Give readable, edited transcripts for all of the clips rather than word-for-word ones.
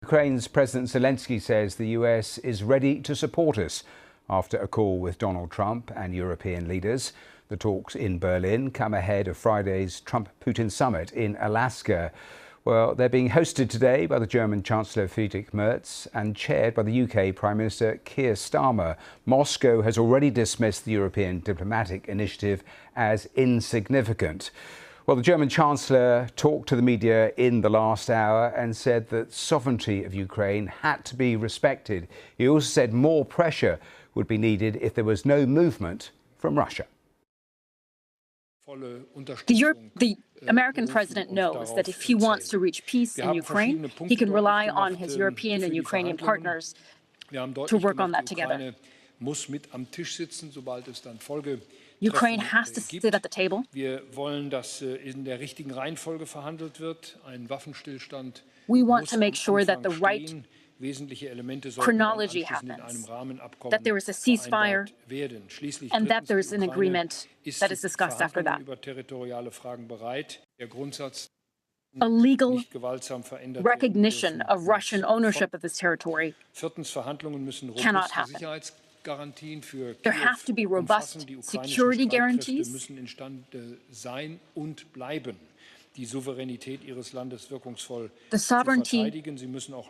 Ukraine's President Zelensky says the US is ready to support us after a call with Donald Trump and European leaders. The talks in Berlin come ahead of Friday's Trump-Putin summit in Alaska. Well, they're being hosted today by the German Chancellor Friedrich Merz and chaired by the UK Prime Minister Keir Starmer. Moscow has already dismissed the European diplomatic initiative as insignificant. Well, the German Chancellor talked to the media in the last hour and said that sovereignty of Ukraine had to be respected. He also said more pressure would be needed if there was no movement from Russia. The American president knows that if he wants to reach peace in Ukraine, he can rely on his European and Ukrainian partners to work on that together. Ukraine has to sit at the table. We want to make sure that the right chronology happens, that there is a ceasefire, and that there is an agreement that is discussed after that. A legal recognition of Russian ownership of this territory cannot happen. There have to be robust security guarantees. The sovereignty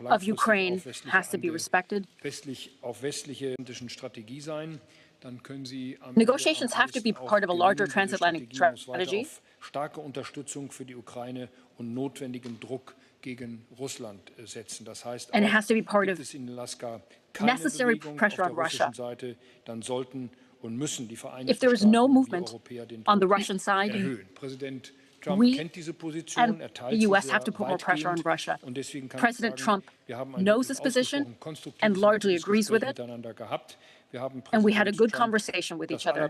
of Ukraine has to be respected. Negotiations have to be part of a larger transatlantic strategy. And it has to be part of necessary pressure on Russia. If there is no movement on the Russian side, we and the U.S. have to put more pressure on Russia. President Trump knows his position and largely agrees with it. And we had a good conversation with each other.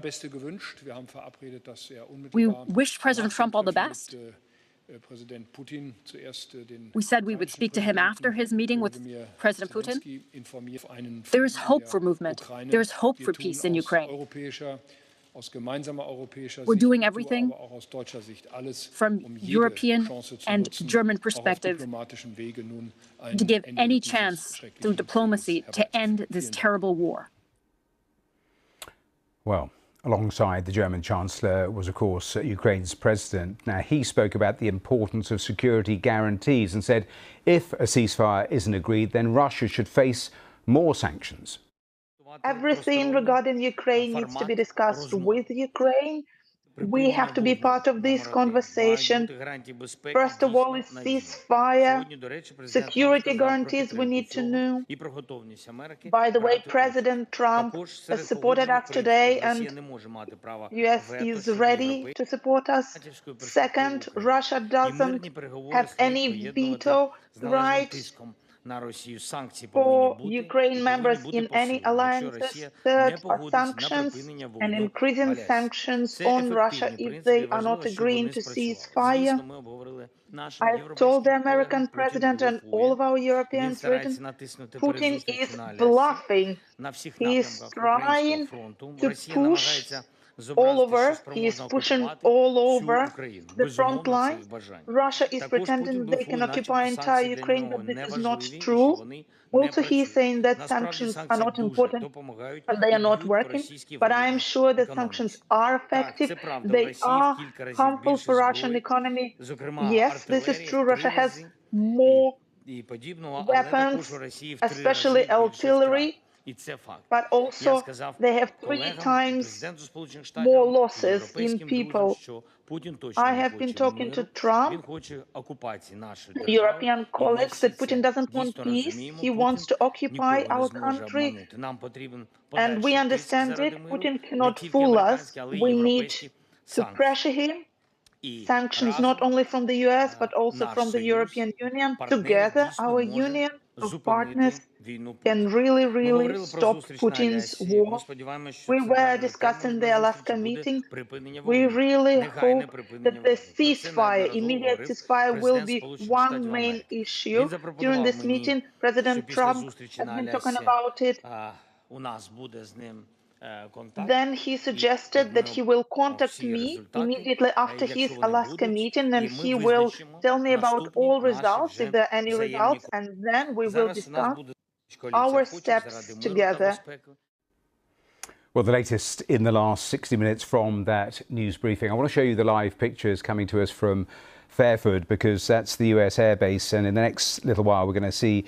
We wished President Trump all the best. We said we would speak to him after his meeting with President Putin. There is hope for movement. There is hope for peace in Ukraine. We're doing everything from European and German perspective to give any chance through diplomacy to end this terrible war. Well, alongside the German Chancellor was, of course, Ukraine's president. Now, he spoke about the importance of security guarantees and said if a ceasefire isn't agreed, then Russia should face more sanctions. Everything regarding Ukraine needs to be discussed with Ukraine. We have to be part of this conversation. First of all, it's ceasefire, security guarantees we need to know. By the way, President Trump has supported us today, and US is ready to support us. Second, Russia doesn't have any veto rights for Ukraine members in any alliances. Third are sanctions and increasing sanctions on Russia if they are not agreeing to ceasefire. I've told the American president and all of our Europeans, Putin is bluffing. He is trying to push all over. He is pushing all over the front line. Russia is pretending they can occupy entire Ukraine, but this is not true. Also, he is saying that sanctions are not important and they are not working. But I am sure that sanctions are effective. They are harmful for Russian economy. Yes, this is true. Russia has more weapons, especially artillery. But also, they have 3 times more losses in people. I have been talking to Trump, European colleagues, that Putin doesn't want peace. He wants to occupy our country. And we understand it. Putin cannot fool us. We need to pressure him. Sanctions not only from the US, but also from the European Union. Together, our union of partners can really stop Putin's war. We were discussing the Alaska meeting. We really hope that the ceasefire, immediate ceasefire, will be one main issue. During this meeting, President Trump has been talking about it. Then he suggested that he will contact me immediately after his Alaska meeting, and he will tell me about all results, if there are any results, and then we will discuss our steps together. Well, the latest in the last 60 minutes from that news briefing. I want to show you the live pictures coming to us from Fairford, because that's the US Air Base, and in the next little while we're going to see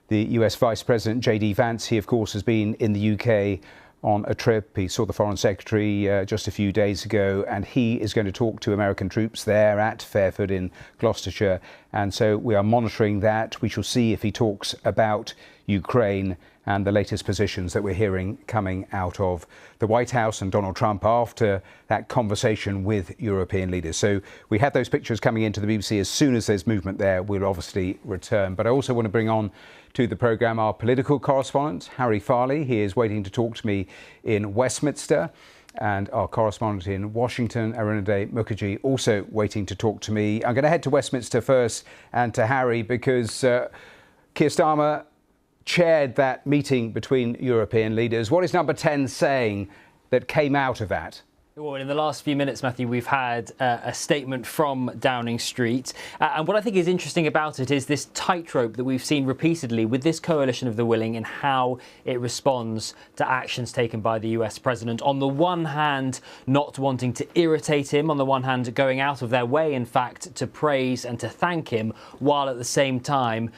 the US Vice President J.D. Vance. He, of course, has been in the UK on a trip. He saw the Foreign Secretary just a few days ago, and he is going to talk to American troops there at Fairford in Gloucestershire. And so we are monitoring that. We shall see if he talks about Ukraine and the latest positions that we're hearing coming out of the White House and Donald Trump after that conversation with European leaders. So we have those pictures coming into the BBC. As soon as there's movement there, we'll obviously return. But I also want to bring on to the programme our political correspondent, Harry Farley. He is waiting to talk to me in Westminster. And our correspondent in Washington, Arunade Mukherjee, also waiting to talk to me. I'm going to head to Westminster first and to Harry, because Keir Starmer chaired that meeting between European leaders. What is Number 10 saying that came out of that? Well, in the last few minutes, Matthew, we've had a statement from Downing Street. And what I think is interesting about it is this tightrope that we've seen repeatedly with this coalition of the willing and how it responds to actions taken by the US president. On the one hand, not wanting to irritate him. On the one hand, going out of their way, in fact, to praise and to thank him, while at the same time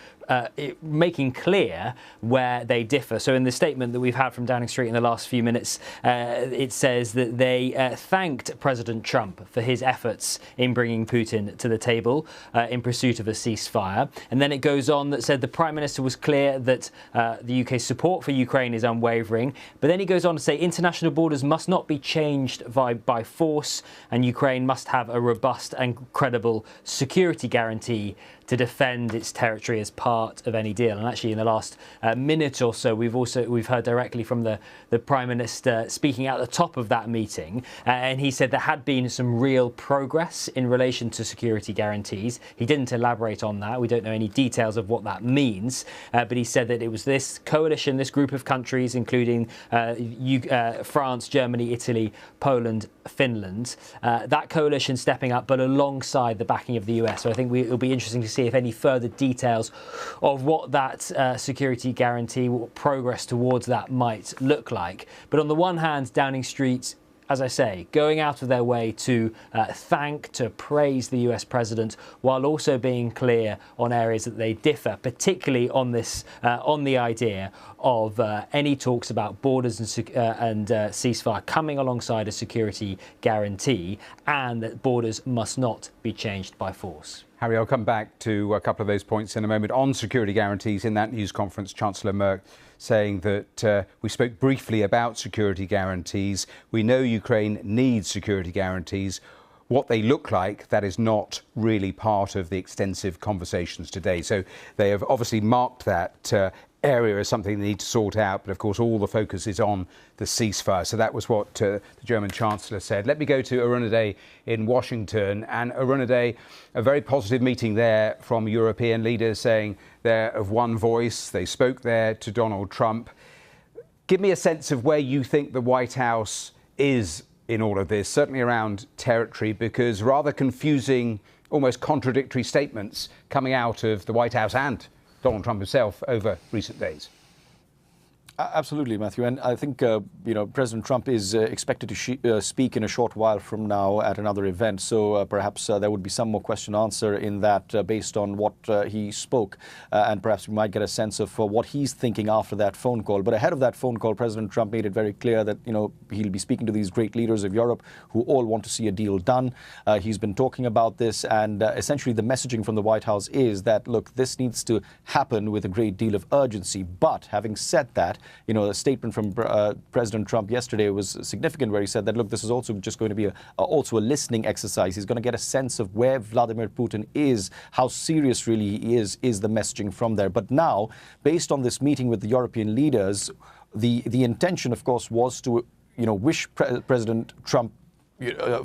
making clear where they differ. So in the statement that we've had from Downing Street in the last few minutes, it says that they thanked President Trump for his efforts in bringing Putin to the table in pursuit of a ceasefire. And then it goes on that said the Prime Minister was clear that the UK's support for Ukraine is unwavering. But then he goes on to say international borders must not be changed by force, and Ukraine must have a robust and credible security guarantee to defend its territory as part of any deal. And actually, in the last minute or so, we've heard directly from the Prime Minister speaking at the top of that meeting, and he said there had been some real progress in relation to security guarantees. He didn't elaborate on that. We don't know any details of what that means, but he said that it was this coalition, this group of countries, including France, Germany, Italy, Poland, Finland, that coalition stepping up, but alongside the backing of the US. So I think it'll be interesting to see if any further details of what that security guarantee, what progress towards that might look like. But on the one hand, Downing Street, as I say, going out of their way to thank, to praise the US president, while also being clear on areas that they differ, particularly on this, on the idea of any talks about borders and ceasefire coming alongside a security guarantee, and that borders must not be changed by force. Harry, I'll come back to a couple of those points in a moment. On security guarantees, in that news conference, Chancellor Merkel saying that we spoke briefly about security guarantees. We know Ukraine needs security guarantees. What they look like, that is not really part of the extensive conversations today. So they have obviously marked that area as something they need to sort out. But of course, all the focus is on the ceasefire. So that was what the German Chancellor said. Let me go to Arunade in Washington. And Arunade, a very positive meeting there from European leaders saying they're of one voice. They spoke there to Donald Trump. Give me a sense of where you think the White House is in all of this, certainly around territory, because rather confusing, almost contradictory statements coming out of the White House and Donald Trump himself over recent days. Absolutely, Matthew. And I think, President Trump is expected to speak in a short while from now at another event. So perhaps there would be some more question answer in that based on what he spoke. And perhaps we might get a sense of what he's thinking after that phone call. But ahead of that phone call, President Trump made it very clear that, he'll be speaking to these great leaders of Europe who all want to see a deal done. He's been talking about this. And essentially, the messaging from the White House is that, look, this needs to happen with a great deal of urgency. But having said that, a statement from President Trump yesterday was significant, where he said that, look, this is also just going to be also a listening exercise. He's going to get a sense of where Vladimir Putin is, how serious really he is the messaging from there. But now, based on this meeting with the European leaders, the intention, of course, was to wish President Trump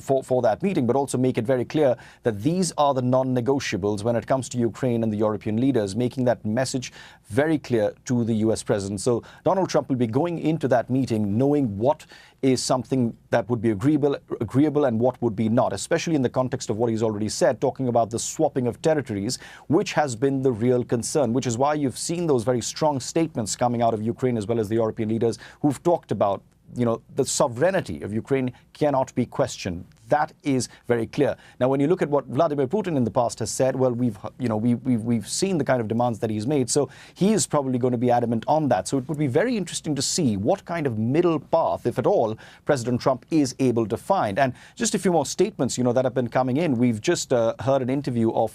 for that meeting, but also make it very clear that these are the non-negotiables when it comes to Ukraine and the European leaders, making that message very clear to the US president. So Donald Trump will be going into that meeting knowing what is something that would be agreeable and what would be not, especially in the context of what he's already said, talking about the swapping of territories, which has been the real concern, which is why you've seen those very strong statements coming out of Ukraine as well as the European leaders who've talked about, the sovereignty of Ukraine cannot be questioned. That is very clear. Now, when you look at what Vladimir Putin in the past has said, well, we've seen the kind of demands that he's made, so he is probably going to be adamant on that. So it would be very interesting to see what kind of middle path, if at all, President Trump is able to find. And just a few more statements, that have been coming in. We've just heard an interview of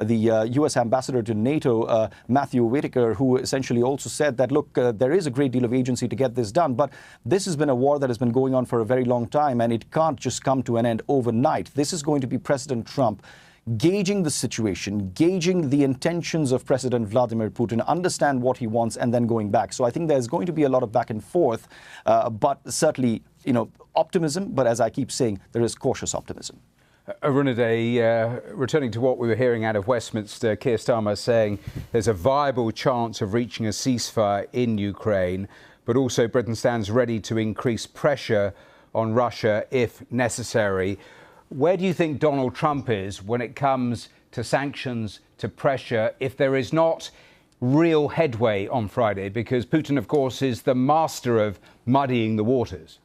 the U.S. ambassador to NATO, Matthew Whitaker, who essentially also said that, look, there is a great deal of agency to get this done, but this has been a war that has been going on for a very long time, and it can't just come to an end overnight. This is going to be President Trump gauging the situation, gauging the intentions of President Vladimir Putin, understand what he wants, and then going back. So I think there's going to be a lot of back and forth, but certainly, optimism. But as I keep saying, there is cautious optimism. Arunade, returning to what we were hearing out of Westminster, Keir Starmer saying there's a viable chance of reaching a ceasefire in Ukraine, but also Britain stands ready to increase pressure on Russia if necessary. Where do you think Donald Trump is when it comes to sanctions, to pressure, if there is not real headway on Friday? Because Putin, of course, is the master of muddying the waters.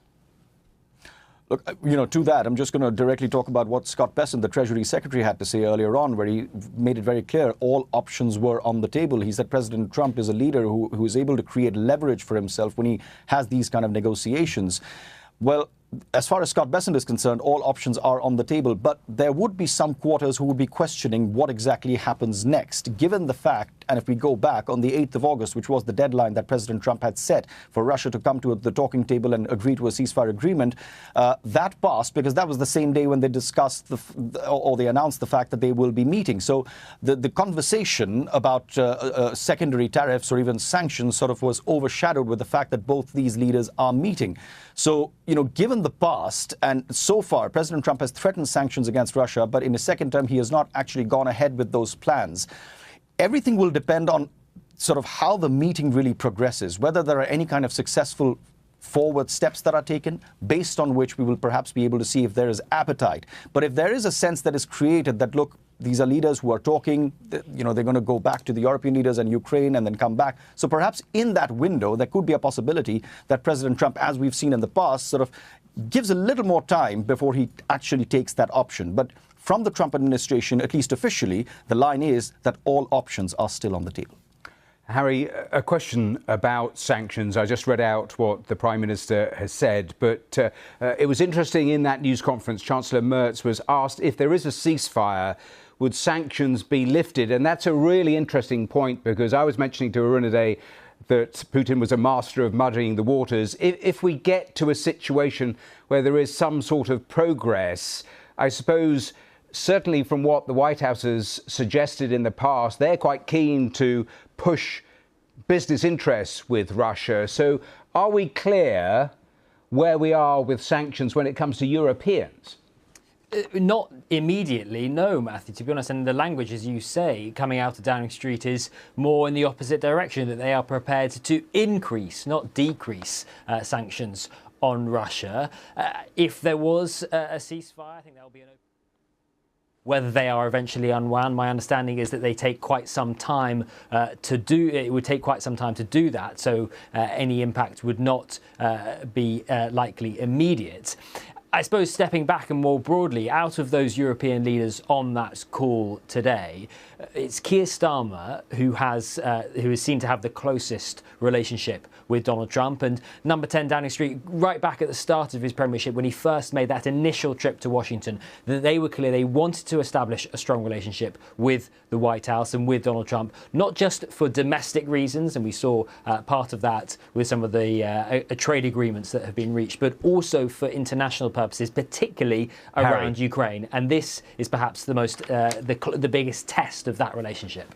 Look, to that, I'm just going to directly talk about what Scott Bessent, the Treasury Secretary, had to say earlier on, where he made it very clear all options were on the table. He said President Trump is a leader who is able to create leverage for himself when he has these kind of negotiations. Well, as far as Scott Bessent is concerned, all options are on the table, but there would be some quarters who would be questioning what exactly happens next, given the fact, and if we go back on the 8th of August, which was the deadline that President Trump had set for Russia to come to the talking table and agree to a ceasefire agreement, that passed because that was the same day when they discussed or they announced the fact that they will be meeting. So the conversation about secondary tariffs or even sanctions sort of was overshadowed with the fact that both these leaders are meeting. So, given the past, and so far, President Trump has threatened sanctions against Russia, but in his second term, he has not actually gone ahead with those plans. Everything will depend on sort of how the meeting really progresses, whether there are any kind of successful forward steps that are taken, based on which we will perhaps be able to see if there is appetite. But if there is a sense that is created that, look, these are leaders who are talking, they're going to go back to the European leaders and Ukraine and then come back. So perhaps in that window, there could be a possibility that President Trump, as we've seen in the past, sort of gives a little more time before he actually takes that option. But from the Trump administration, at least officially, the line is that all options are still on the table. Harry, a question about sanctions. I just read out what the Prime Minister has said, but it was interesting in that news conference, Chancellor Merz was asked if there is a ceasefire, would sanctions be lifted? And that's a really interesting point, because I was mentioning to Arunade that Putin was a master of muddying the waters. If we get to a situation where there is some sort of progress, I suppose, certainly from what the White House has suggested in the past, they're quite keen to push business interests with Russia. So are we clear where we are with sanctions when it comes to Europeans? Not immediately, no, Matthew, to be honest. And the language, as you say, coming out of Downing Street is more in the opposite direction, that they are prepared to increase, not decrease, sanctions on Russia. If there was a ceasefire, I think that will be an open. Whether they are eventually unwound, my understanding is that they take quite some time to do. It would take quite some time to do that, so any impact would not be likely immediate. I suppose stepping back and more broadly, out of those European leaders on that call today, it's Keir Starmer who is seen to have the closest relationship with Donald Trump. And number 10 Downing Street, right back at the start of his premiership, when he first made that initial trip to Washington, that they were clear they wanted to establish a strong relationship with the White House and with Donald Trump, not just for domestic reasons, and we saw part of that with some of the trade agreements that have been reached, but also for international purposes, particularly around Ukraine. And this is perhaps the most the biggest test of that relationship.